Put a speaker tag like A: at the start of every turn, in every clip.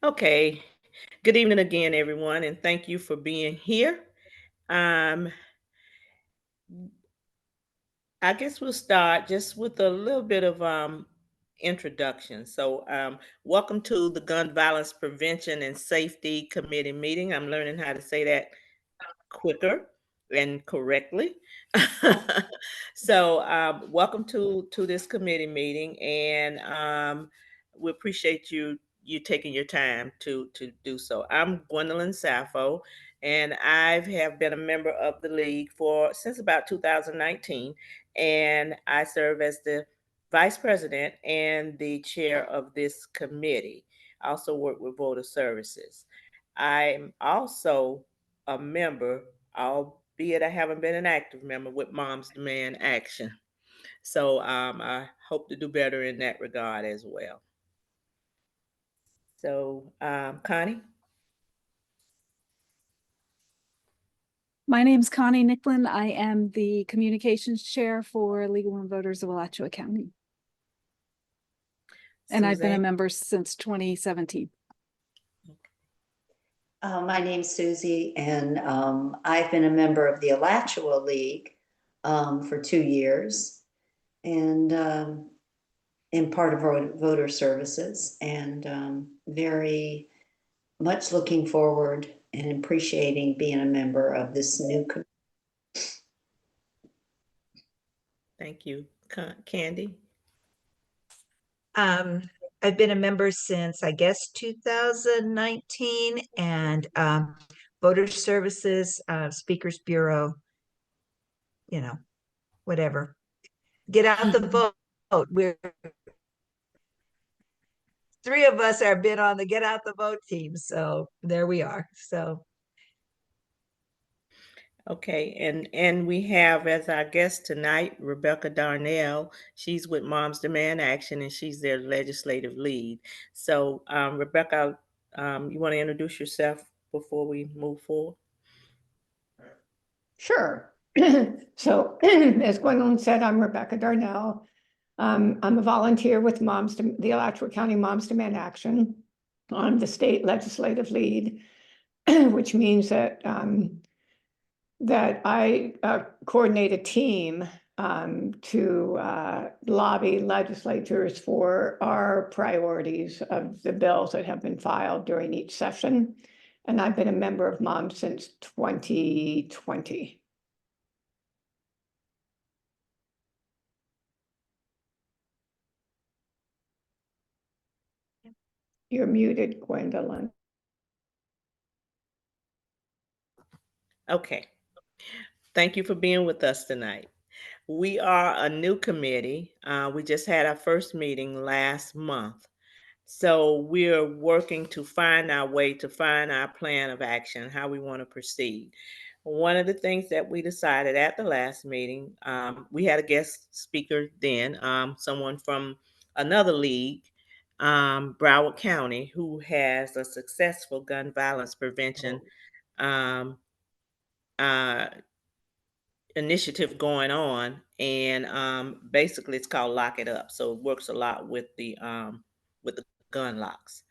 A: Okay. Good evening again, everyone, and thank you for being here. Um, I guess we'll start just with a little bit of introduction. Welcome to the Gun Violence Prevention and Safety Committee meeting. I'm learning how to say that quicker and correctly. Welcome to this committee meeting, and we appreciate you taking your time to do so. I'm Gwendolyn Sappho, and I have been a member of the league for since about 2019, and I serve as the vice president and the chair of this committee. I also work with voter services. I'm also a member, albeit I haven't been an active member with Moms Demand Action. I hope to do better in that regard as well. Connie?
B: My name's Connie Nicklin. I am the communications chair for Legal Women Voters of Alachua County. And I've been a
A: Suzanne?
B: member since 2017.
C: My name's Susie, and I've been a member of the Alachua League for 2 years, and in part of voter services, and very much looking forward and appreciating being a member of this new community.
A: Thank you. Candy?
D: I've been a member since, I guess, 2019, and voter services, speakers bureau, whatever. Get out the vote. We're 3 of us have been on the get out the vote team. So there we are.
A: Okay, and we have as our guest tonight Rebecca Darnell. She's with Moms Demand Action, and she's their legislative lead. Rebecca, you want to introduce yourself before we move forward?
E: Sure. So, as Gwendolyn said, I'm Rebecca Darnell. I'm a volunteer with the Alachua County Moms Demand Action. I'm the state legislative lead, which means that I coordinate a team to lobby legislatures for our priorities of the bills that have been filed during each session. And I've been a member of MOMS since 2020. You're muted, Gwendolyn.
A: Okay. Thank you for being with us tonight. We are a new committee. We just had our first meeting last month. So we're working to find our way, to find our plan of action, how we want to proceed. One of the things that we decided at the last meeting, we had a guest speaker then, someone from another league, Broward County, who has a successful gun violence prevention um, uh, initiative going on, and basically it's called Lock It Up. So it works a lot with the gun locks.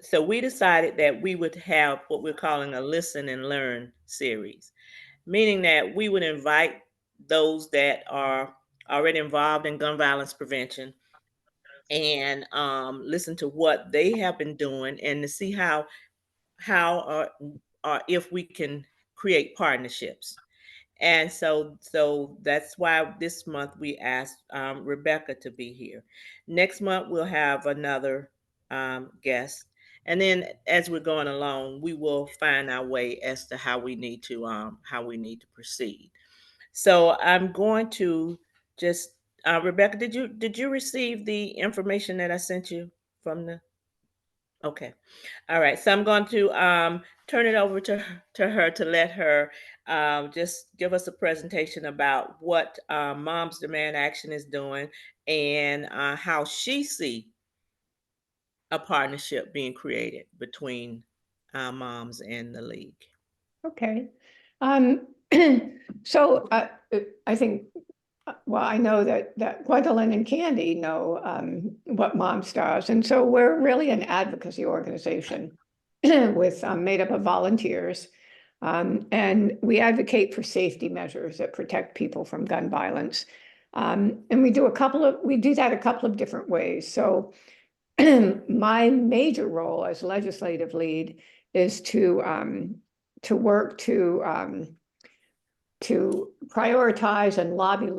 A: So we decided that we would have what we're calling a listen and learn series, meaning that we would invite those that are already involved in gun violence prevention and listen to what they have been doing and to see how if we can create partnerships. And so that's why this month we asked Rebecca to be here. Next month we'll have another guest, and then as we're going along, we will find our way as to how we need to proceed. So I'm going to just Rebecca, did you receive the information that I sent you from the? Okay. All right. So I'm going to turn it over to her to let her just give us a presentation about what Moms Demand Action is doing and how she see a partnership being created between moms and the league.
E: Okay. So I think, well, I know that Gwendolyn and Candy know what Moms does. And so we're really an advocacy organization with made up of volunteers. And we advocate for safety measures that protect people from gun violence. And we do that a couple of different ways. So my major role as legislative lead is to work to prioritize and lobby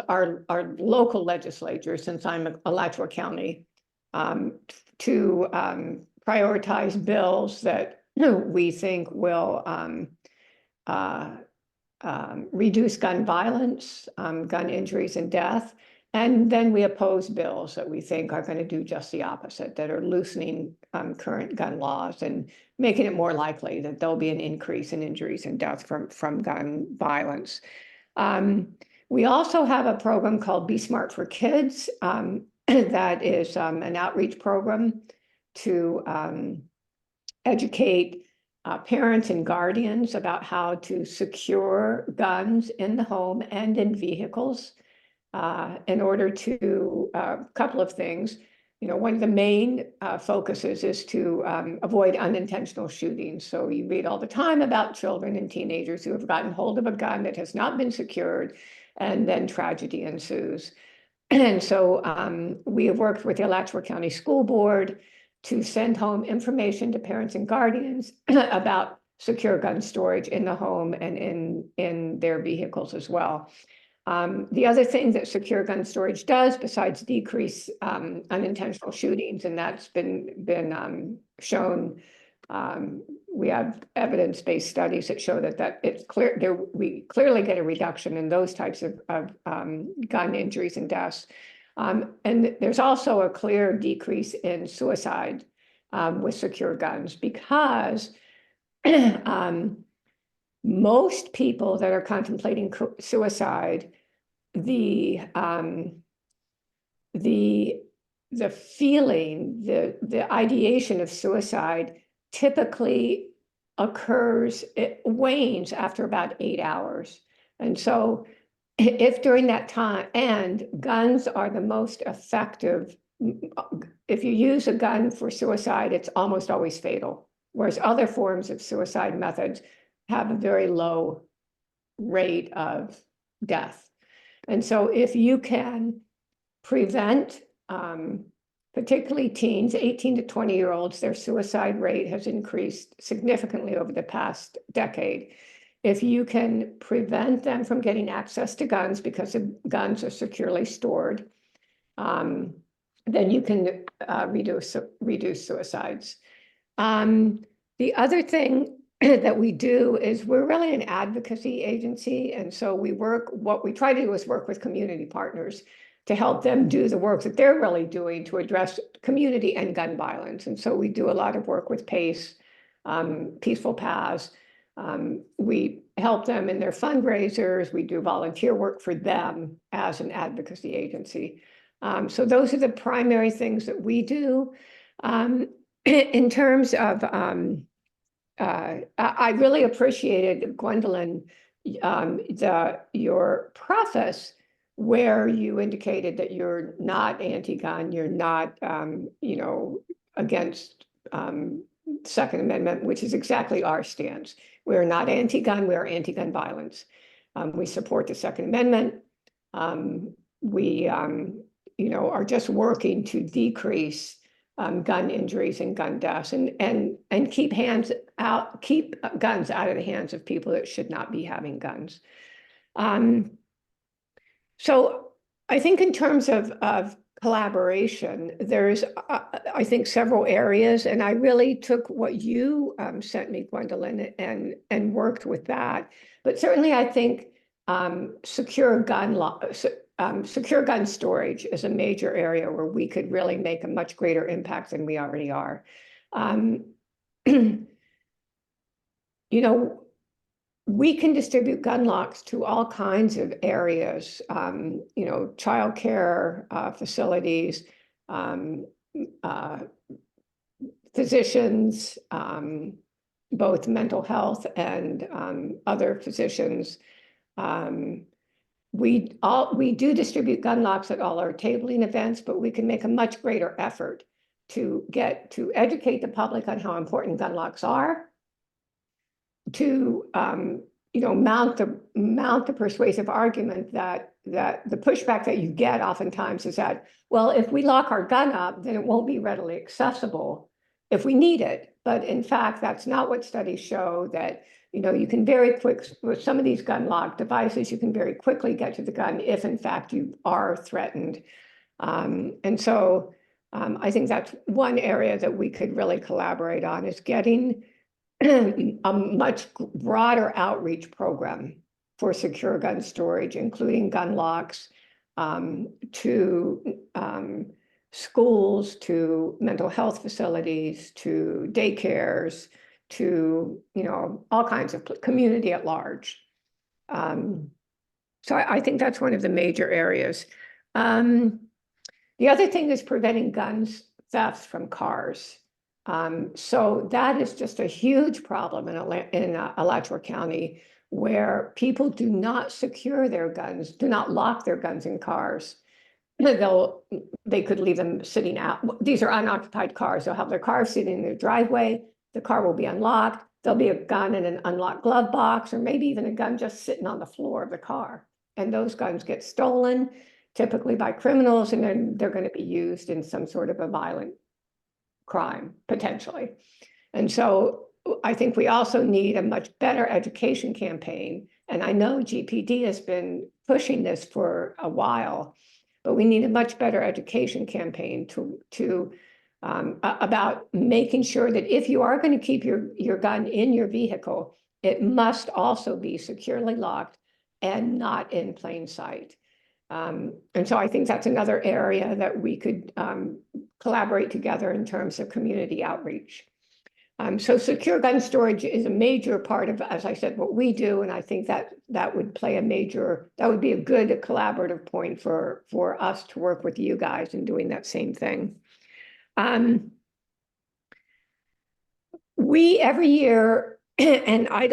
E: our local legislature, since I'm Alachua County, to prioritize bills that we think will reduce gun violence, gun injuries and death. And then we oppose bills that we think are going to do just the opposite, that are loosening current gun laws and making it more likely that there'll be an increase in injuries and death from gun violence. We also have a program called Be Smart for Kids that is an outreach program to educate parents and guardians about how to secure guns in the home and in vehicles in order to a couple of things. One of the main focuses is to avoid unintentional shootings. So you read all the time about children and teenagers who have gotten hold of a gun that has not been secured, and then tragedy ensues. And so we have worked with the Alachua County School Board to send home information to parents and guardians about secure gun storage in the home and in their vehicles as well. The other thing that secure gun storage does, besides decrease unintentional shootings, and that's been shown, we have evidence-based studies that show that it's clear there, we clearly get a reduction in those types of gun injuries and deaths. And there's also a clear decrease in suicide with secure guns, because most people that are contemplating suicide, the feeling, the ideation of suicide typically occurs, it wanes after about 8 hours. And so if during that time, and guns are the most effective, if you use a gun for suicide, it's almost always fatal, whereas other forms of suicide methods have a very low rate of death. And so if you can prevent, particularly teens, 18 to 20-year-olds, their suicide rate has increased significantly over the past decade. If you can prevent them from getting access to guns because the guns are securely stored, then you can reduce suicides. The other thing that we do is we're really an advocacy agency. And so what we try to do is work with community partners to help them do the work that they're really doing to address community and gun violence. And so we do a lot of work with PACE, Peaceful Paths. We help them in their fundraisers. We do volunteer work for them as an advocacy agency. So those are the primary things that we do. In terms of, I really appreciated, Gwendolyn, your preface, where you indicated that you're not anti-gun, you're not, against Second Amendment, which is exactly our stance. We're not anti-gun, we are anti-gun violence. We support the Second Amendment. We, are just working to decrease gun injuries and gun deaths, and keep guns out of the hands of people that should not be having guns. So I think in terms of collaboration, there's, I think, several areas, and I really took what you sent me, Gwendolyn, and worked with that. But certainly I think secure gun storage is a major area where we could really make a much greater impact than we already are. We can distribute gun locks to all kinds of areas, childcare facilities, physicians, both mental health and other physicians, we do distribute gun locks at all our tabling events, but we can make a much greater effort to educate the public on how important gun locks are, to mount the persuasive argument that the pushback that you get oftentimes is that, well, if we lock our gun up, then it won't be readily accessible if we need it. But in fact, that's not what studies show. That you can with some of these gun lock devices, you can very quickly get to the gun if in fact you are threatened. And so I think that's one area that we could really collaborate on, is getting a much broader outreach program for secure gun storage, including gun locks, to schools, to mental health facilities, to daycares, to all kinds of community at large. So I think that's one of the major areas. The other thing is preventing guns thefts from cars. So that is just a huge problem in Alachua County, where people do not secure their guns, do not lock their guns in cars. They could leave them sitting out. These are unoccupied cars. They'll have their car sitting in their driveway. The car will be unlocked. There'll be a gun in an unlocked glove box, or maybe even a gun just sitting on the floor of the car. And those guns get stolen, typically by criminals, and then they're going to be used in some sort of a violent crime, potentially. And so I think we also need a much better education campaign. And I know GPD has been pushing this for a while, but we need a much better education campaign about making sure that if you are going to keep your gun in your vehicle, it must also be securely locked and not in plain sight. And so I think that's another area that we could collaborate together in terms of community outreach. So secure gun storage is a major part of, as I said, what we do. And I think that would be a good collaborative point for us to work with you guys in doing that same thing. We every year, and I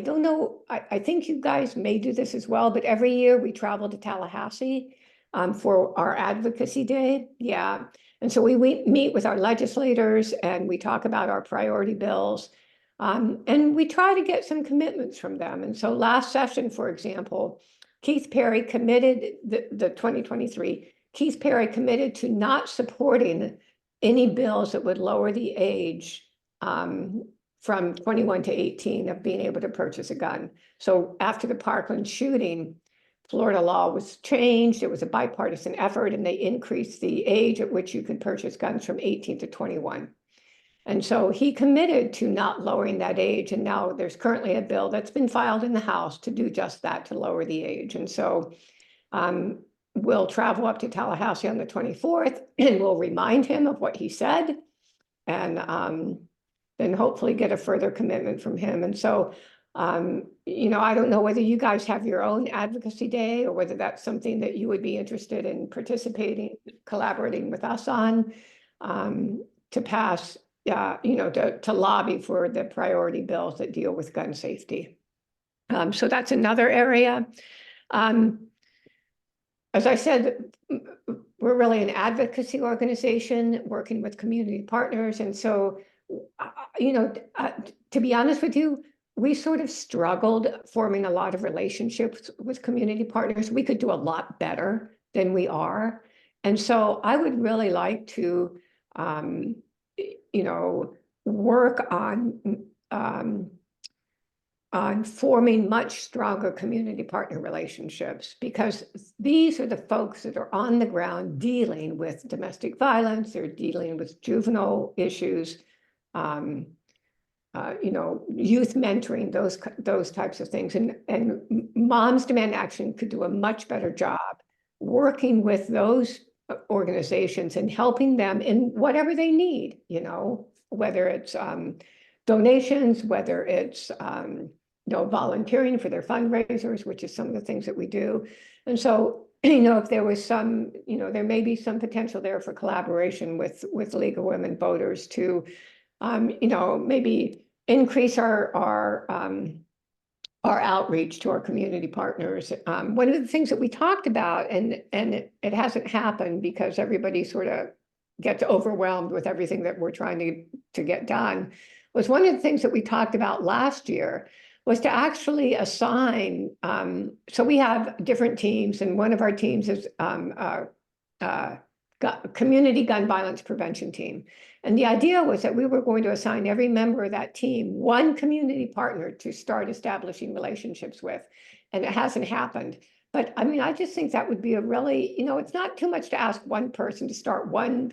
E: don't know, I think you guys may do this as well, but every year we travel to Tallahassee for our advocacy day. Yeah. And so we meet with our legislators and we talk about our priority bills, and we try to get some commitments from them. And so last session, for example, Keith Perry committed, the 2023, Keith Perry committed to not supporting any bills that would lower the age from 21 to 18 of being able to purchase a gun. So after the Parkland shooting, Florida law was changed. It was a bipartisan effort, and they increased the age at which you could purchase guns from 18 to 21. And so he committed to not lowering that age. And now there's currently a bill that's been filed in the House to do just that, to lower the age. And so we'll travel up to Tallahassee on the 24th, and we'll remind him of what he said, and then hopefully get a further commitment from him. And so I don't know whether you guys have your own advocacy day, or whether that's something that you would be interested in participating, collaborating with us on, to pass, to lobby for the priority bills that deal with gun safety. So that's another area. As I said, we're really an advocacy organization working with community partners. And so, to be honest with you, we sort of struggled forming a lot of relationships with community partners. We could do a lot better than we are. And so I would really like to, work on forming much stronger community partner relationships, because these are the folks that are on the ground dealing with domestic violence. They're dealing with juvenile issues, youth mentoring, those types of things. And Moms Demand Action could do a much better job working with those organizations and helping them in whatever they need, whether it's donations, whether it's volunteering for their fundraisers, which is some of the things that we do. And so, if there was some, there may be some potential there for collaboration with League of Women Voters to maybe increase our our outreach to our community partners. One of the things that we talked about, and it hasn't happened because everybody sort of gets overwhelmed with everything that we're trying to get done, was one of the things that we talked about last year was to actually assign, so we have different teams, and one of our teams is community gun violence prevention team. And the idea was that we were going to assign every member of that team one community partner to start establishing relationships with. And it hasn't happened. But I mean, I just think that would be a really, it's not too much to ask one person to start one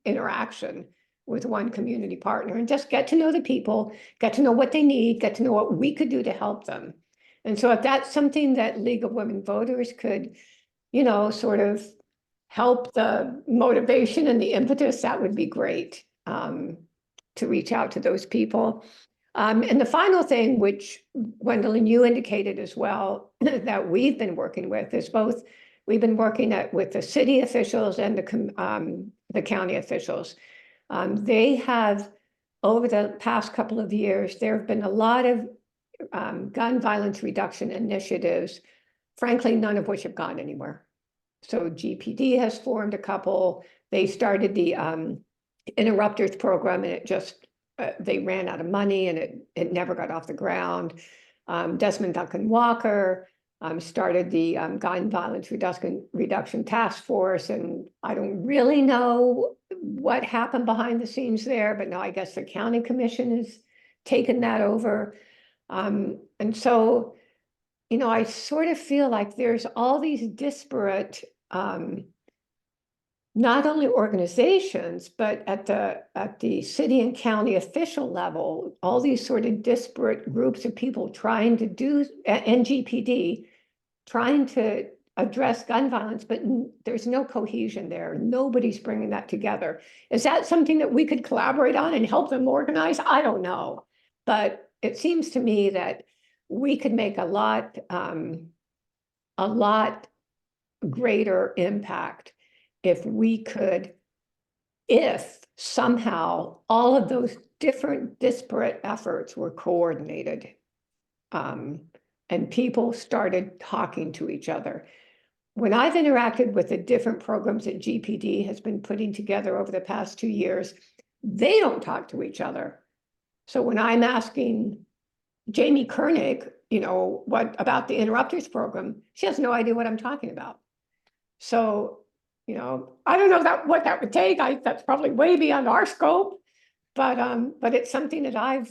E: interaction with one community partner and just get to know the people, get to know what they need, get to know what we could do to help them. And so if that's something that League of Women Voters could, sort of help the motivation and the impetus, that would be great, to reach out to those people. And the final thing, which Gwendolyn, you indicated as well, that we've been working with is we've been working with the city officials and the county officials. They have, over the past couple of years, there have been a lot of gun violence reduction initiatives, frankly, none of which have gone anywhere. So GPD has formed a couple. They started the interrupters program, and it just they ran out of money, and it never got off the ground. Desmond Duncan Walker started the gun violence reduction task force, and I don't really know what happened behind the scenes there, but now I guess the county commission has taken that over. And so, I sort of feel like there's all these disparate, not only organizations, but at the city and county official level, all these sort of disparate groups of people trying to do, and GPD, trying to address gun violence, but there's no cohesion there. Nobody's bringing that together. Is that something that we could collaborate on and help them organize? I don't know. But it seems to me that we could make a lot greater impact if somehow all of those different disparate efforts were coordinated, and people started talking to each other. When I've interacted with the different programs that GPD has been putting together over the past 2 years, they don't talk to each other. So when I'm asking Jamie Koenig, what about the interrupters program, she has no idea what I'm talking about. So, I don't know what that would take. That's probably way beyond our scope, but it's something that I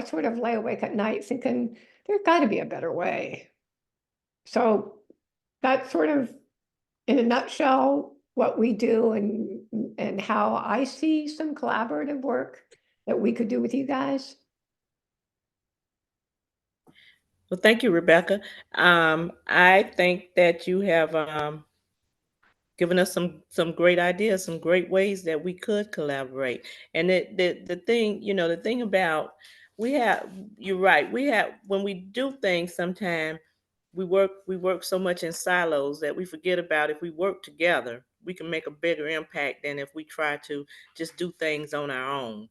E: sort of lay awake at night thinking there's got to be a better way. So that's sort of, in a nutshell, what we do and how I see some collaborative work that we could do with you guys.
A: Well, thank you, Rebecca. I think that you have given us some great ideas, some great ways that we could collaborate. And the thing, the thing about you're right. We have, when we do things, sometimes we work so much in silos that we forget about, if we work together, we can make a bigger impact than if we try to just do things on our own.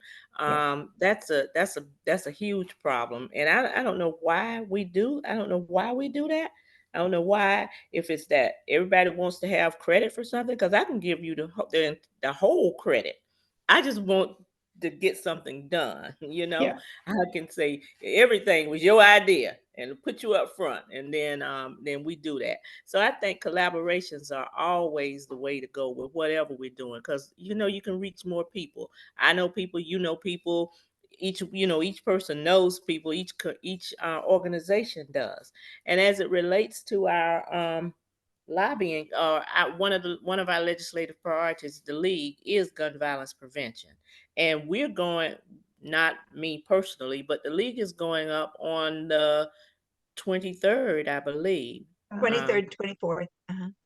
A: That's a huge problem, and I don't know why we do. I don't know why we do that. I don't know why. If it's that everybody wants to have credit for something, because I can give you the whole credit. I just want to get something done.
E: Yeah.
A: I can say everything was your idea and put you up front, and then we do that. So I think collaborations are always the way to go with whatever we're doing, because you can reach more people. I know people, people. Each person knows people. Each organization does. And as it relates to our lobbying, one of our legislative priorities, the league, is gun violence prevention, and we're going. Not me personally, but the league is going up on the 23rd, I believe.
D: 23rd, 24th.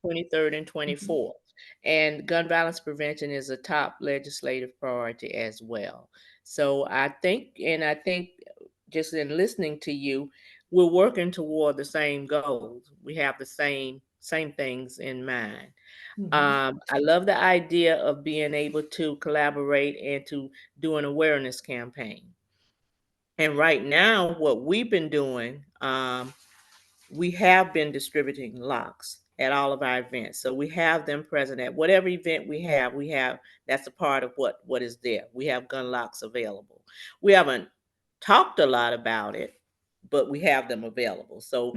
A: 23rd and 24th. And gun violence prevention is a top legislative priority as well. So I think just in listening to you, we're working toward the same goals. We have the same things in mind. I love the idea of being able to collaborate and to do an awareness campaign. And right now, what we've been doing, we have been distributing locks at all of our events. So we have them present at whatever event we have, that's a part of what is there. We have gun locks available. We haven't talked a lot about it, but we have them available. So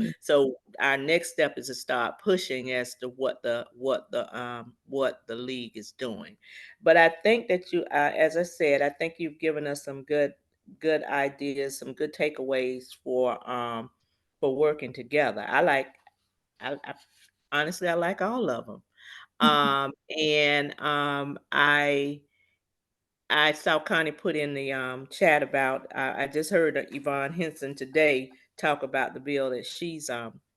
A: our next step is to start pushing as to what the league is doing. But I think that you, as I said, I think you've given us some good ideas, some good takeaways for working together. I honestly, I like all of them. And I saw Connie put in the chat about. I just heard Yvonne Henson today talk about the bill that she's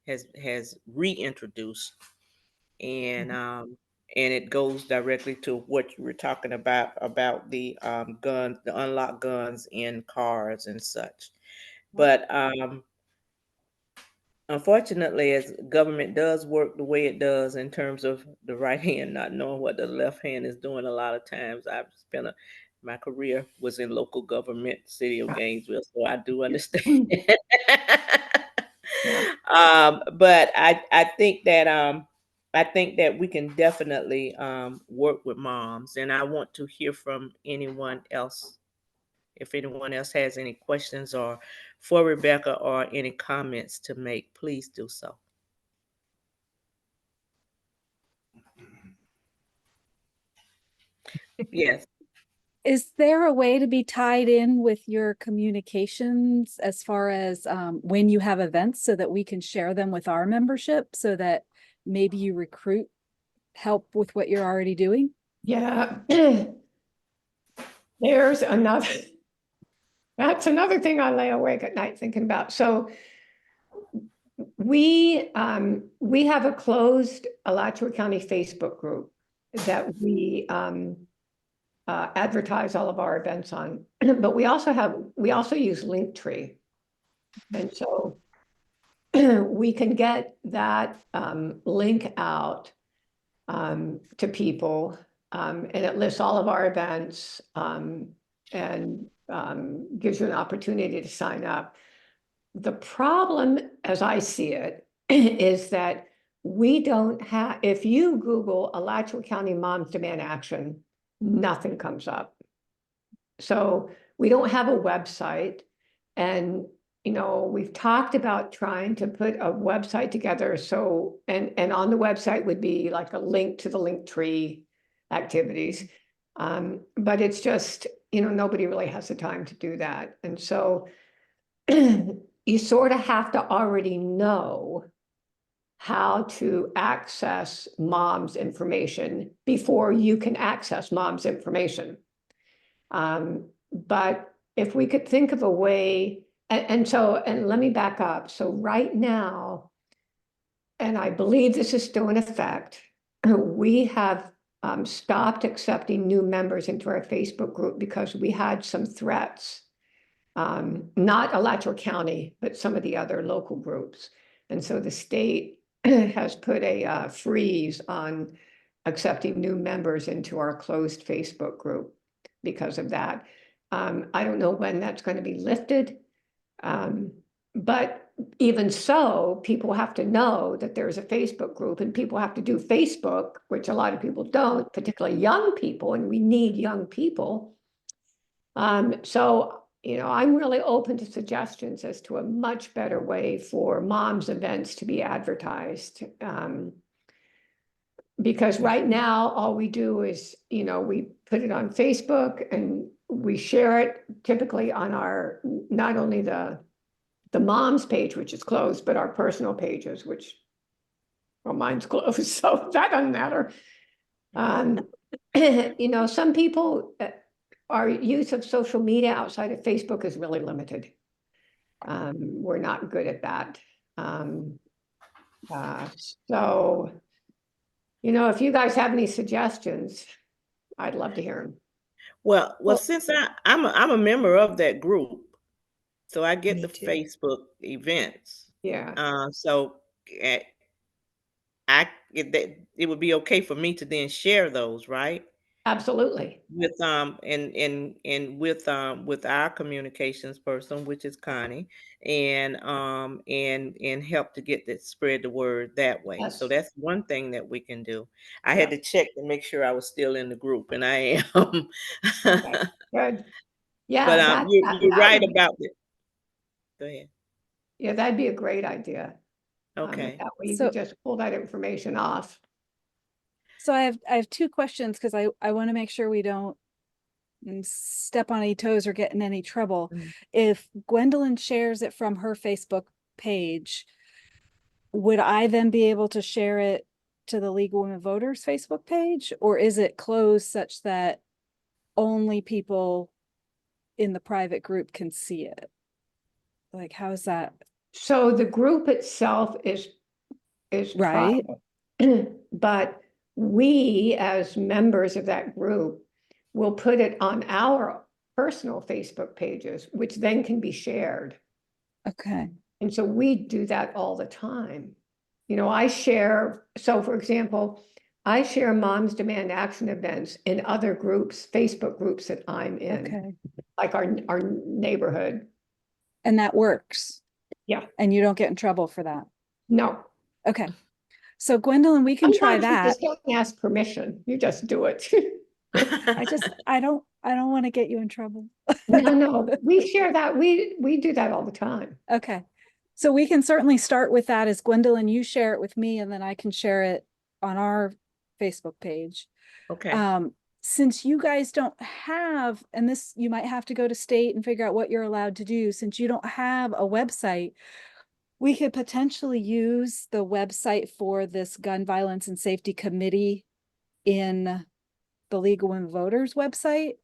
A: has reintroduced, and it goes directly to what you were talking about the guns, the unlocked guns in cars and such. But unfortunately, as government does work the way it does in terms of the right hand not knowing what the left hand is doing, a lot of times my career was in local government, city of Gainesville, so I do understand.
E: Yeah.
A: But I think that we can definitely work with moms, and I want to hear from anyone else. If anyone else has any questions or for Rebecca or any comments to make, please do so. Yes.
B: Is there a way to be tied in with your communications as far as when you have events so that we can share them with our membership so that maybe you recruit help with what you're already doing?
E: Yeah. There's another, that's another thing I lay awake at night thinking about. So we have a closed Alachua County Facebook group that we advertise all of our events on, but we also use Linktree. And so we can get that link out to people, and it lists all of our events and gives you an opportunity to sign up. The problem, as I see it, is that we don't have, if you Google Alachua County Moms Demand Action, nothing comes up. So we don't have a website. And, you know, we've talked about trying to put a website together. So, and on the website would be like a link to the Linktree activities. But it's just, you know, nobody really has the time to do that. And so you sort of have to already know how to access mom's information before you can access mom's information. But if we could think of a way, and let me back up. So right now, and I believe this is still in effect, we have stopped accepting new members into our Facebook group because we had some threats. Not Alachua County, but some of the other local groups. And so the state has put a freeze on accepting new members into our closed Facebook group because of that. I don't know when that's going to be lifted. But even so, people have to know that there's a Facebook group, and people have to do Facebook, which a lot of people don't, particularly young people, and we need young people. So, you know, I'm really open to suggestions as to a much better way for moms' events to be advertised. Because right now, all we do is, you know, we put it on Facebook and we share it typically on our, not only the mom's page, which is closed, but our personal pages, which, well, mine's closed, so that doesn't matter. You know, some people, our use of social media outside of Facebook is really limited. We're not good at that. So, you know, if you guys have any suggestions, I'd love to hear them.
A: Well, since I'm a member of that group, so I get
D: Me
A: the
D: too.
A: Facebook events.
E: Yeah.
A: So it would be okay for me to then share those, right?
E: Absolutely.
A: with with our communications person, which is Connie, and help to get that, spread the word that way. So
E: Yes.
A: that's one thing that we can do. I
E: Yeah.
A: had to check to make sure I was still in the group, and I am.
E: Okay. Good. Yeah,
A: But you're
E: that
A: right
E: would be,
A: about it. Go ahead.
E: yeah, that'd be a great idea.
A: Okay.
E: That way you
B: So
E: could just pull that information off.
B: So I have two questions because I want to make sure we don't step on any toes or get in any trouble.
A: Mm.
B: If Gwendolyn shares it from her Facebook page, would I then be able to share it to the League of Women Voters Facebook page, or is it closed such that only people in the private group can see it? Like, how is that?
E: So the group itself is
B: Right.
E: private, but we as members of that group will put it on our personal Facebook pages, which then can be shared.
B: Okay.
E: And so we do that all the time. You know, I share, so for example, I share Moms Demand Action events in other groups, Facebook groups that I'm in,
B: Okay.
E: like our neighborhood.
B: And that works.
E: Yeah.
B: And you don't get in trouble for that.
E: No.
B: Okay. So Gwendolyn, we can try
E: Sometimes you
B: that.
E: just don't ask permission. You just do it.
B: I don't want to get you in trouble.
E: No, we share that. We do that all the time.
B: Okay. So we can certainly start with that as Gwendolyn, you share it with me and then I can share it on our Facebook page.
A: Okay.
B: Since you guys don't have, and this, you might have to go to state and figure out what you're allowed to do. Since you don't have a website, we could potentially use the website for this Gun Violence and Safety Committee in the League of Women Voters website,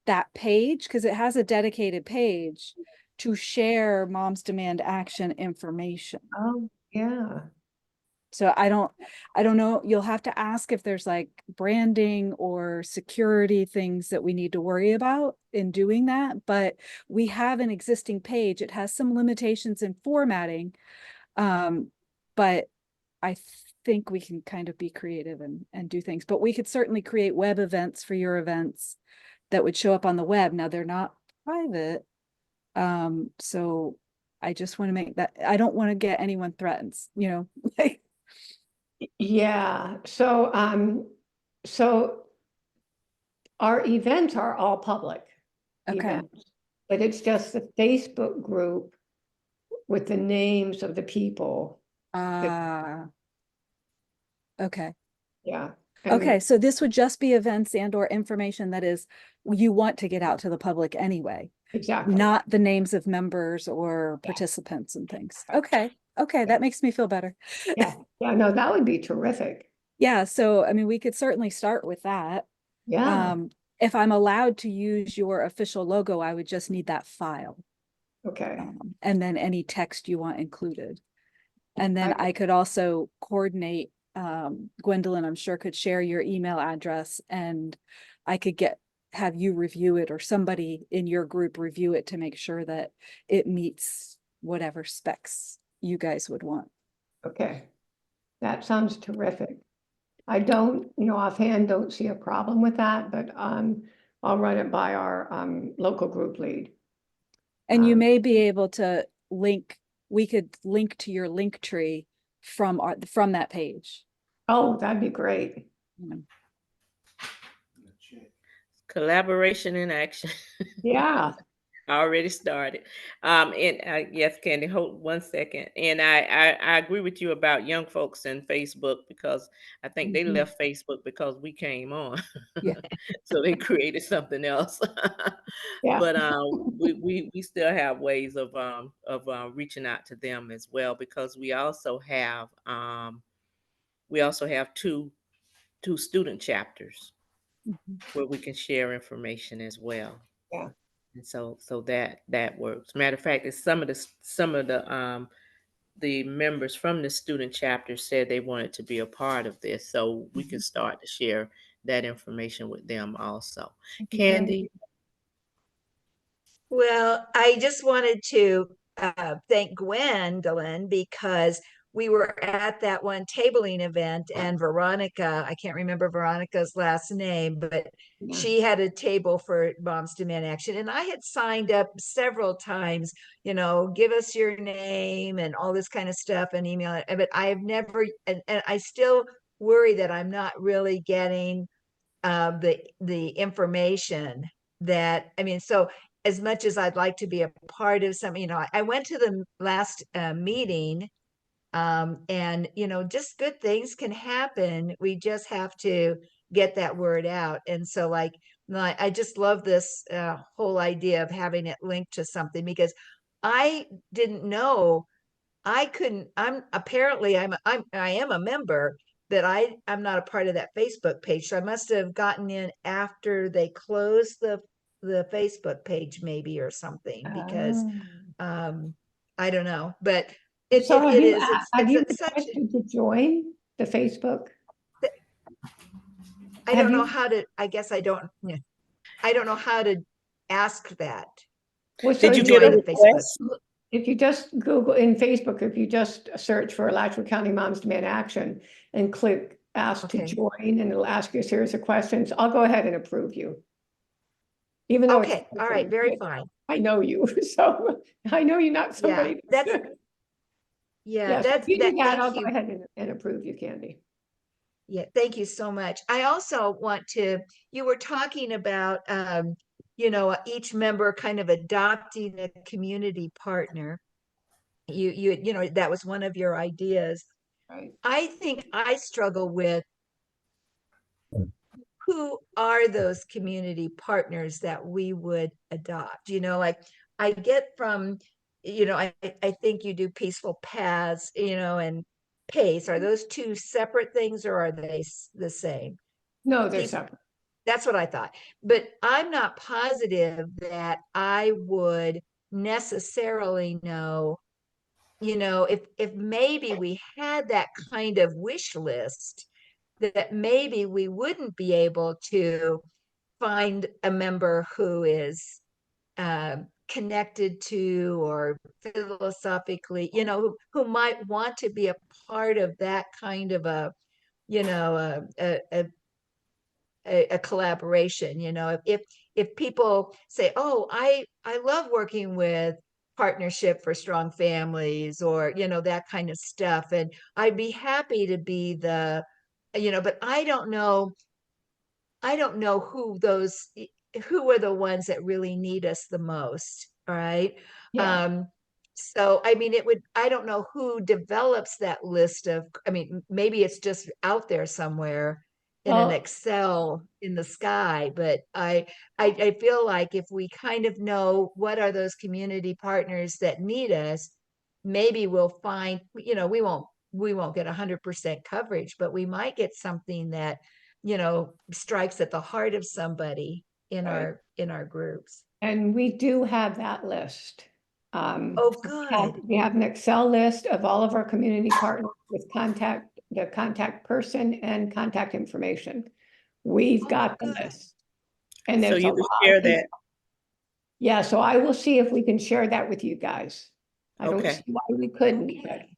B: that page, because it has a dedicated page to share Moms Demand Action information.
E: Oh, yeah.
B: So I don't know. You'll have to ask if there's like branding or security things that we need to worry about in doing that. But we have an existing page. It has some limitations in formatting. But I think we can kind of be creative and do things. But we could certainly create web events for your events that would show up on the web. Now they're not private. So I just want to make that, I don't want to get anyone threatened, you know, like.
E: Yeah. So our events are all public
B: Okay.
E: events, but it's just the Facebook group with the names of the people.
B: Okay.
E: Yeah.
B: Okay, so this would just be events and or information that is you want to get out to the public anyway,
E: Exactly.
B: not the names of members or participants and things. Okay, that makes me feel better.
E: Yeah. Yeah, no, that would be terrific.
B: Yeah, so I mean, we could certainly start with that.
E: Yeah.
B: If I'm allowed to use your official logo, I would just need that file.
E: Okay.
B: And then any text you want included. And then I could also coordinate, Gwendolyn, I'm sure could share your email address and I could have you review it or somebody in your group review it to make sure that it meets whatever specs you guys would want.
E: Okay. That sounds terrific. I don't, offhand don't see a problem with that, but I'll run it by our local group lead.
B: And you may be able to we could link to your link tree from that page.
E: Oh, that'd be great.
A: Collaboration in action.
E: Yeah.
A: Already started. And yes, Candy, hold 1 second. And I agree with you about young folks and Facebook, because I think they left Facebook because we came on.
B: Yeah.
A: So they created something else.
E: Yeah.
A: But we still have ways of reaching out to them as well, because we also have two student chapters where we can share information as well.
E: Yeah.
A: And so that works. Matter of fact, it's some of the members from the student chapter said they wanted to be a part of this, so we can start to share that information with them also. Candy?
D: Well, I just wanted to thank Gwendolyn, because we were at that one tabling event, and Veronica, I can't remember Veronica's last name, but
E: Yeah.
D: she had a table for Moms Demand Action. And I had signed up several times, give us your name and all this kind of stuff and email it. But I have never, and I still worry that I'm not really getting the information that, so as much as I'd like to be a part of something, I went to the last meeting, and just good things can happen. We just have to get that word out. And so I just love this whole idea of having it linked to something, because I didn't know. I couldn't, I am a member, but I'm not a part of that Facebook page. So I must have gotten in after they closed the Facebook page, maybe, or something, because
E: Oh.
D: I don't know, but
E: So have you, have you
D: it's such,
E: requested to join the Facebook?
D: I
E: Have
D: don't know
E: you?
D: how to, I don't know how to ask that.
E: Well, so
A: Did you
E: if
A: get a
D: join the Facebook.
A: request?
E: if you just Google in Facebook, if you just search for Alachua County Moms Demand Action and click ask to
D: Okay.
E: join, and it'll ask you a series of questions, I'll go ahead and approve you. Even though it's
D: Okay, all right, very fine.
E: I know you, so I know you're not somebody.
D: Yeah,
E: Yes, if you do that,
D: thank
E: I'll go
D: you.
E: ahead and approve you, Candy.
D: Yeah, thank you so much. I also want to, you were talking about, each member kind of adopting a community partner. That was one of your ideas.
E: Right.
D: I think I struggle with, who are those community partners that we would adopt? Like I get from, I think you do Peaceful Paths, and PACE. Are those two separate things, or are they the same?
E: No, they're
D: Peace,
E: separate.
D: that's what I thought. But I'm not positive that I would necessarily know, if maybe we had that kind of wish list, that maybe we wouldn't be able to find a member who is connected to, or philosophically, who might want to be a part of that kind of a, a collaboration. If people say, oh, I love working with Partnership for Strong Families, or that kind of stuff, and I'd be happy to be the, but I don't know who are the ones that really need us the most. All right.
E: Yeah.
D: So I don't know who develops that list of, maybe it's just out there somewhere in an
E: Well,
D: Excel in the sky, but I feel like if we kind of know what are those community partners that need us, maybe we'll find, we won't get 100% coverage, but we might get something that, strikes at the heart of somebody in
E: right.
D: our groups.
E: And we do have that list.
D: Oh, good.
E: We have an Excel list of all of our community partners with the contact person and contact information. We've
D: Oh,
E: got the
D: good.
E: list. And
A: So
E: there's a
A: you can
E: lot.
A: share that.
E: Yeah, so I will see if we can share that with you guys. I don't
A: Okay.
E: see why we couldn't,
D: Okay.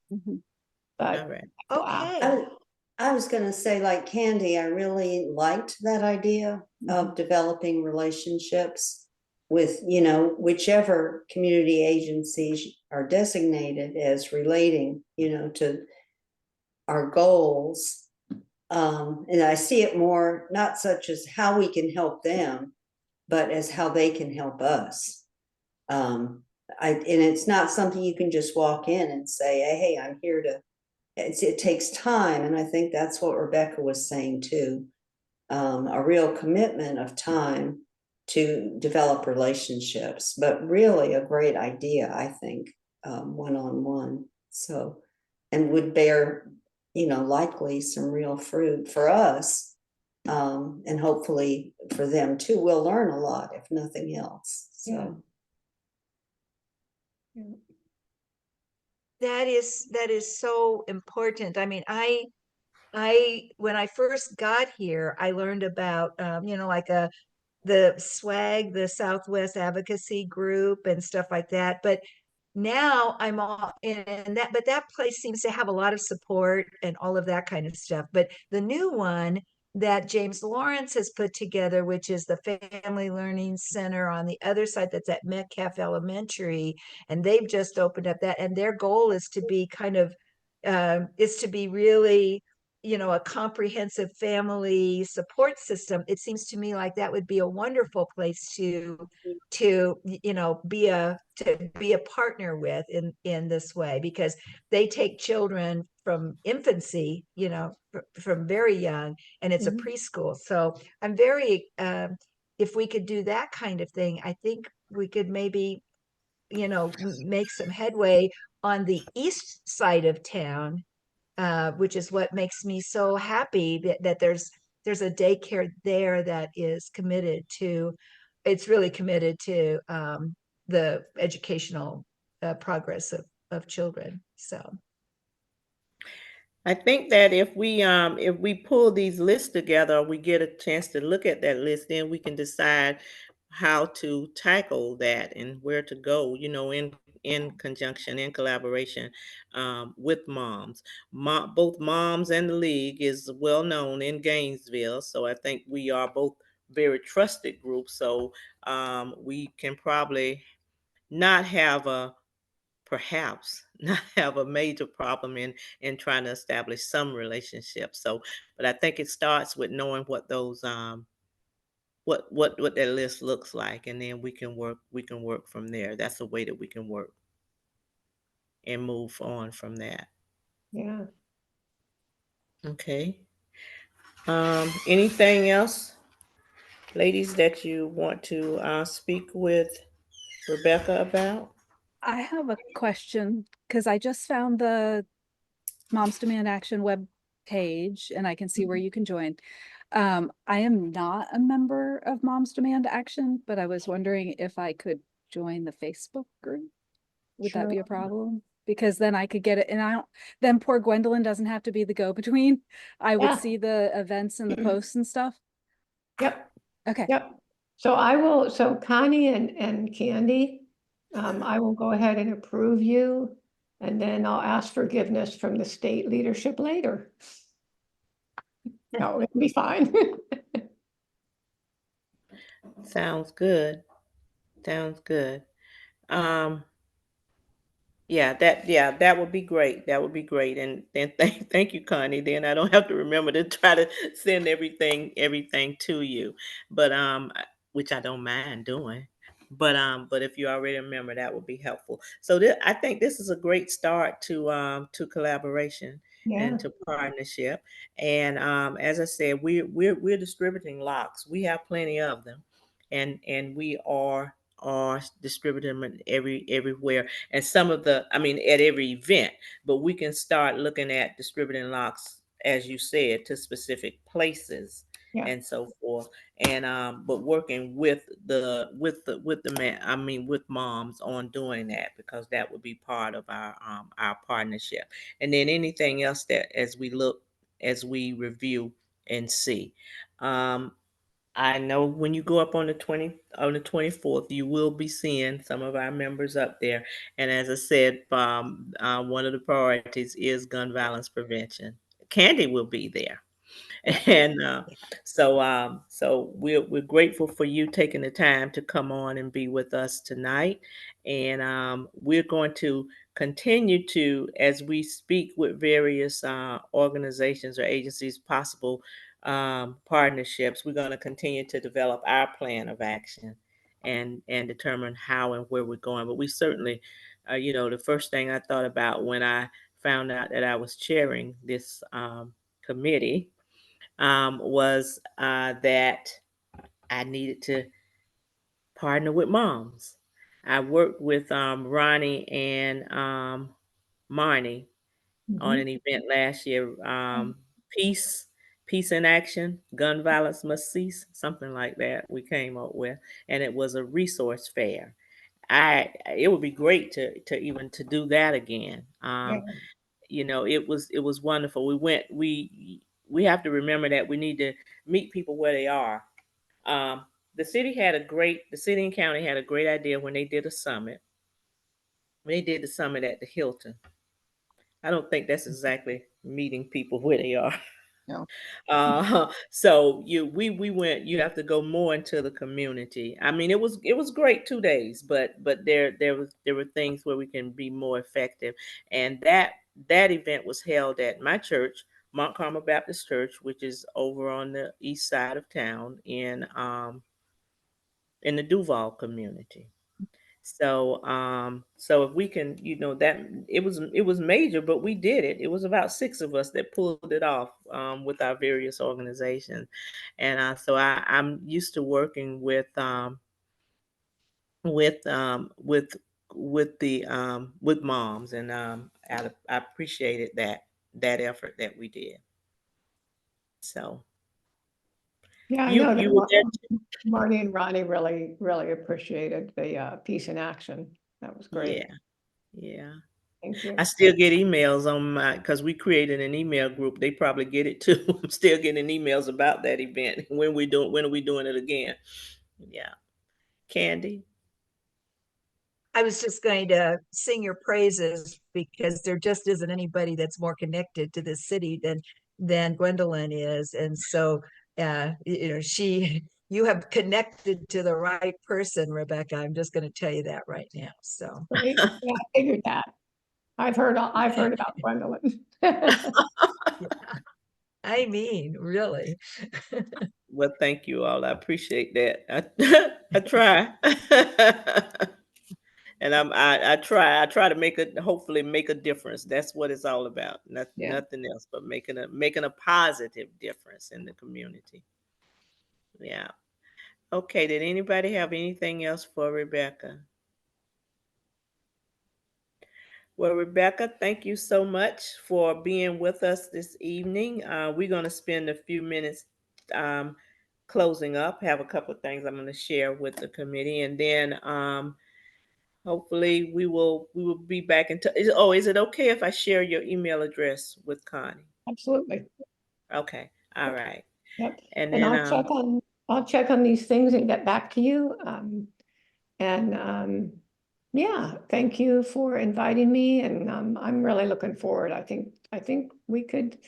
E: but
A: All right.
E: wow.
D: Okay.
C: I was going to say, like Candy, I really liked that idea of developing relationships with, whichever community agencies are designated as relating, to our goals. And I see it more, not such as how we can help them, but as how they can help us. And it's not something you can just walk in and say, hey, I'm here to. It takes time, and I think that's what Rebecca was saying too. A real commitment of time to develop relationships, but really a great idea, I think, one-on-one. So, and would bear, likely some real fruit for us, and hopefully for them too. We'll learn a lot, if nothing else. So.
E: Yeah.
D: That is so important. I when I first got here, I learned about, like the SWAG, the Southwest Advocacy Group, and stuff like that. But now I'm all in that, but that place seems to have a lot of support and all of that kind of stuff. But the new one that James Lawrence has put together, which is the Family Learning Center on the other side, that's at Metcalf Elementary, and they've just opened up that, and their goal is to be kind of is to be really, you know, a comprehensive family support system. It seems to me like that would be a wonderful place to you know be a partner with in this way, because they take children from infancy, you know, from very young, and it's a
E: Mhm.
D: preschool. So I'm very if we could do that kind of thing, I think we could maybe, you know, make some headway on the east side of town, which is what makes me so happy that there's a daycare there that is committed to, it's really committed to the educational progress of children. So
A: I think that if we pull these lists together, or we get a chance to look at that list, then we can decide how to tackle that and where to go, you know, in conjunction, in collaboration with moms. Both moms and the league is well known in Gainesville, so I think we are both very trusted groups. So we can probably not have a perhaps not have a major problem in trying to establish some relationship. So, but I think it starts with knowing what those what that list looks like, and then we can work from there. That's a way that we can work and move on from that.
E: Yeah.
A: Okay. Anything else, ladies, that you want to speak with Rebecca about?
B: I have a question because I just found the Moms Demand Action web page and I can see where you can join. I am not a member of Moms Demand Action, but I was wondering if I could join the Facebook group. Would that
E: Sure.
B: be a problem? Because then I could get it, and I don't, then poor Gwendolyn doesn't have to be the go-between. I would
E: Yeah.
B: see the events and the posts and stuff.
E: Yep.
B: Okay.
E: Yep. So I will, so Connie and Candy, I will go ahead and approve you. And then I'll ask forgiveness from the state leadership later. No, it'll be fine.
A: Sounds good. Sounds good. Um, yeah, that would be great. That would be great. And then thank you, Connie. Then I don't have to remember to try to send everything to you. But which I don't mind doing. But if you already remember, that would be helpful. So I think this is a great start to collaboration and
E: Yeah,
A: to partnership. And as I said, we're distributing locks. We have plenty of them, and we are distributing them everywhere, and some of the, I mean, at every event. But we can start looking at distributing locks, as you said, to specific places
E: yeah,
A: and so forth. And but working with the man, I mean, with moms on doing that, because that would be part of our partnership. And then anything else that as we look, as we review and see. Um, I know when you go up on the 24th, you will be seeing some of our members up there. And as I said, one of the priorities is gun violence prevention. Candy will be there.
E: yeah,
A: And so we're grateful for you taking the time to come on and be with us tonight. And we're going to continue to, as we speak with various organizations or agencies, possible partnerships. We're going to continue to develop our plan of action and determine how and where we're going. But we certainly, the first thing I thought about when I found out that I was chairing this committee was that I needed to partner with moms. I worked with Ronnie and Marnie on
E: mhm,
A: an event last year, peace, peace in action, gun violence must cease, something like that. We came up with, and it was a resource fair. It would be great to even to do that again.
E: yeah,
A: It was wonderful. We have to remember that we need to meet people where they are. The city and county had a great idea when they did a summit, They did the summit at the Hilton. I don't think that's exactly meeting people where they are.
E: No.
A: So we went. You have to go more into the community. I mean, it was great 2 days, but there were things where we can be more effective, and that event was held at my church, Mount Carmel Baptist Church, which is over on the east side of town in the Duval community. So if we can, that it was major, but we did it. It was about six of us that pulled it off with our various organizations, and so I'm used to working with with with moms, and I appreciated that effort that we did. So
E: Yeah, I
A: you
E: know that
A: you were there.
E: Marty and Ronnie really, really appreciated the Peace in Action. That was great.
A: Yeah, yeah.
E: Thank
A: I
E: you.
A: still get emails on my because we created an email group. They probably get it too. I'm still getting emails about that event. When are we doing it again? Yeah. Candy.
D: I was just going to sing your praises because there just isn't anybody that's more connected to this city than Gwendolyn is. And so you have connected to the right person, Rebecca. I'm just going to tell you that right now. So
E: Great. Yeah, I figured that. I've heard about Gwendolyn.
D: I mean, really.
A: Well, thank you all. I appreciate that. I try. And I try to hopefully make a difference. That's what it's all about.
E: Yeah,
A: Nothing else but making a positive difference in the community. Yeah. Okay, did anybody have anything else for Rebecca? Well, Rebecca, thank you so much for being with us this evening. We're going to spend a few minutes um, closing up, have a couple of things I'm going to share with the committee, and then hopefully we will be back in touch. Oh, is it okay if I share your email address with Connie?
E: absolutely.
A: Okay, all right.
E: Yep.
A: And
E: And
A: then
E: I'll check on these things and get back to you. And yeah, thank you for inviting me. And I'm really looking forward. I think we could,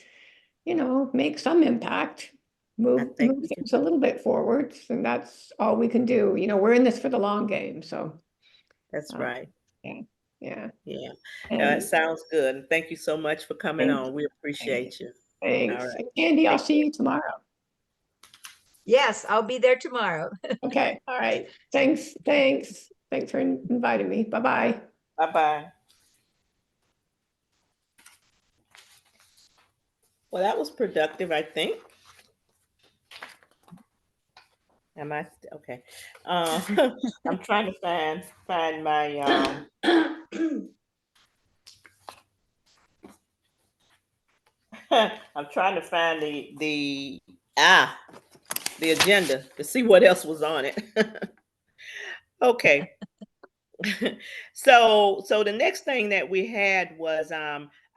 E: make some impact,
A: I think
E: move
A: we can
E: things a
A: do it.
E: little bit forward. And that's all we can do. We're in this for the long game. So
A: That's
E: uh,
A: right.
E: yeah, yeah.
A: Yeah. It
E: And
A: sounds good. And thank you so much for coming
E: thanks.
A: on. We appreciate you. All
E: Thanks.
A: right.
E: And Candy, I'll
A: Take
E: see
A: care.
E: you tomorrow.
D: Yes, I'll be there tomorrow.
E: Okay. All right. Thanks. Thanks. Thanks for inviting me. Bye-bye.
A: Bye bye. Well, that was productive, I think. Am I okay? Uh, I'm trying to find my I'm trying to find the agenda to see what else was on it. Okay. So the next thing that we had was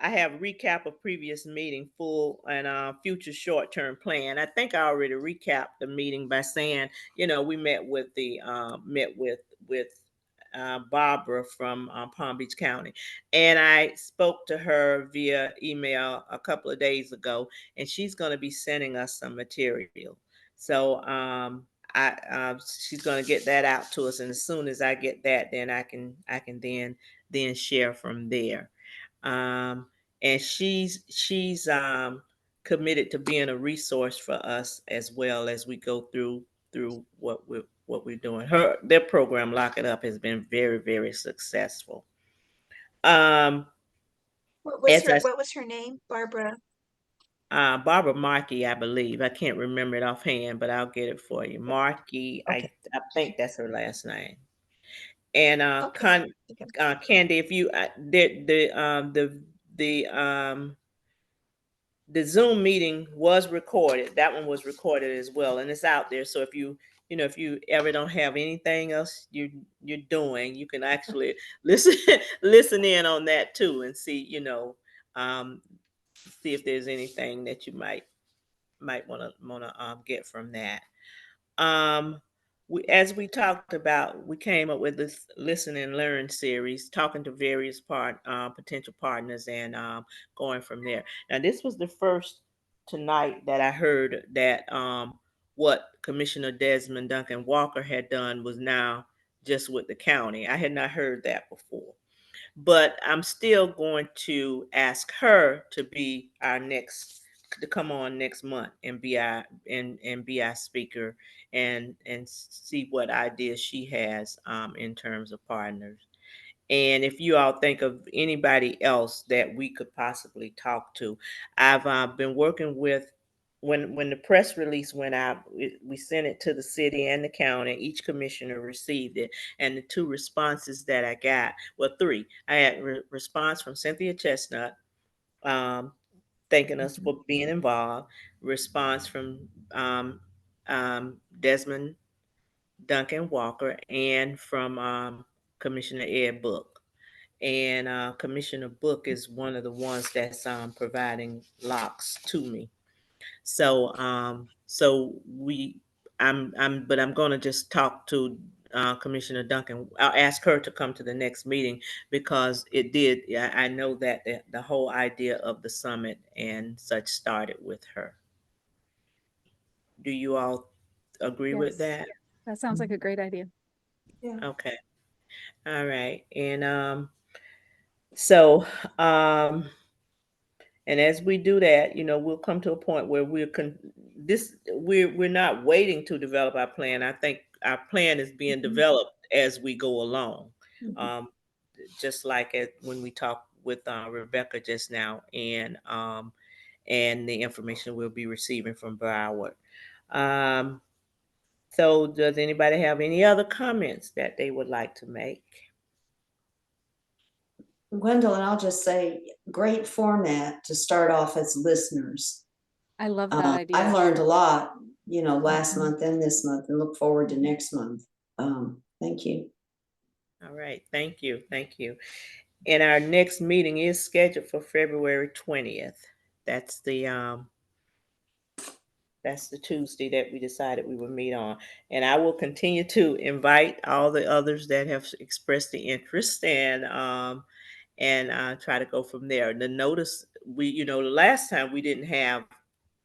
A: I have recap of previous meeting, full and future short-term plan. I think I already recapped the meeting by saying, we met with Barbara from Palm Beach County, and I spoke to her via email a couple of days ago, and she's going to be sending us some material. So she's going to get that out to us, and as soon as I get that, then I can then share from there. Um, and she's committed to being a resource for us as well as we go through what we're doing. Their program Lock It Up has been very, very successful. Um, as I
D: What was her name? Barbara.
A: Barbara Markey, I believe. I can't remember it offhand, but I'll get it for you. Markey, I
D: Okay.
A: I think that's her last name. And
D: Okay. Okay.
A: Candy, if you the Zoom meeting was recorded. That one was recorded as well, and it's out there. So if you ever don't have anything else you're doing, you can actually listen listen in on that too, and um, see if there's anything that you might want to get from that. Um, as we talked about, we came up with this listen and learn series, talking to various potential partners and going from there. Now, this was the first tonight that I heard that what Commissioner Desmond Duncan Walker had done was now just with the county. I had not heard that before, but I'm still going to ask her to be our next to come on next month and be our speaker and see what ideas she has in terms of partners. And if you all think of anybody else that we could possibly talk to, I've been working with when the press release went out, we sent it to the city and the county. Each commissioner received it, and the two responses that I got, well, three. I had response from Cynthia Chestnut, um, thanking us for being involved. Response from Desmond Duncan Walker, and from Commissioner Ed Book. And Commissioner Book is one of the ones that's providing locks to me. But I'm going to just talk to Commissioner Duncan. I'll ask her to come to the next meeting because it did. Yeah, I know that the whole idea of the summit and such started with her. Do you all agree with
B: Yes,
A: that?
B: that sounds like a great idea.
C: Yeah.
A: Okay. All right. So um and as we do that, we'll come to a point where we're not waiting to develop our plan. I think our plan is being developed as we go along.
C: Mhm.
A: Um, just like when we talked with Rebecca just now, and the information we'll be receiving from Broward. Um, so, does anybody have any other comments that they would like to make?
C: Gwendolyn, I'll just say, great format to start off as listeners.
B: I love that idea.
C: I've learned a lot, last month and this month, and look forward to next month. Thank you.
A: All right, thank you, thank you. And our next meeting is scheduled for February 20th. That's the um that's the Tuesday that we decided we would meet on. And I will continue to invite all the others that have expressed the interest and try to go from there. The notice the last time we didn't have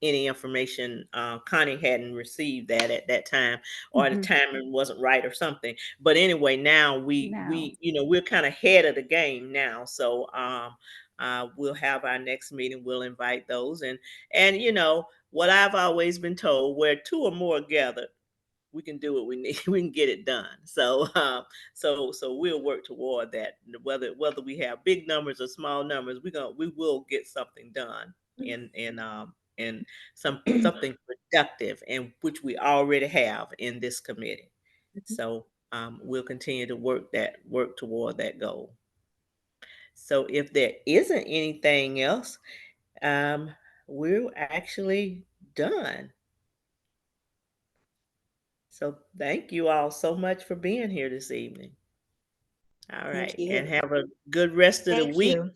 A: any information. Connie hadn't received that at that time, or the
B: Mhm.
A: timing wasn't right or something. But anyway, now we
B: Now.
A: we we're kind of ahead of the game now. So we'll have our next meeting. We'll invite those, and what I've always been told: where two or more gathered, we can do what we need. We can get it done. So we'll work toward that. Whether we have big numbers or small numbers, we will get something done in something productive, and which we already have in this committee. So we'll continue to work toward that goal. So if there isn't anything else, um, we're actually done. So thank you all so much for being here this evening. All
C: Thank
A: right, and
C: you.
A: have a good rest of the
D: Thank
A: week.
D: you.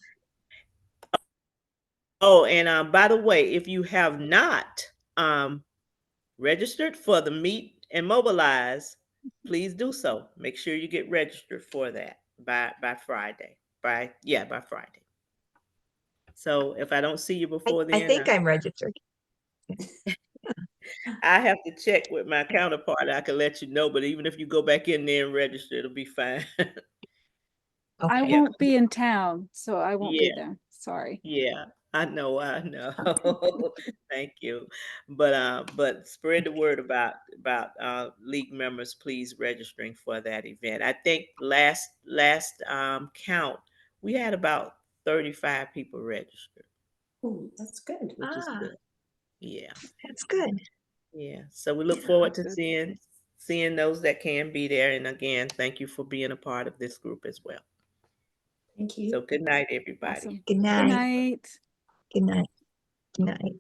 A: Oh, and by the way, if you have not registered for the Meet and Mobilize, please do so. Make sure you get registered for that by Friday. By Friday. So if I don't see you before
D: I
A: then,
D: think I'm registered.
A: I have to check with my counterpart. I can let you know, but even if you go back in there and register, it'll be fine.
B: I
D: Okay.
A: Yeah,
B: won't be in town, so I won't be
A: yeah.
B: there. Sorry.
A: Yeah, I know, I know. Thank you. But spread the word about league members, please registering for that event. I think last count we had about 35 people registered,
C: Ooh, that's good.
A: which is
D: Ah,
A: good. Yeah,
D: that's good.
A: yeah. So we look
D: Yeah.
A: forward
B: That's
A: to
B: good.
A: seeing those that can be there. And again, thank you for being a part of this group as well.
C: Thank
A: So
C: you.
A: good night, everybody.
B: Awesome.
D: Good
B: Good
D: night.
B: night.
D: Good night. Good night.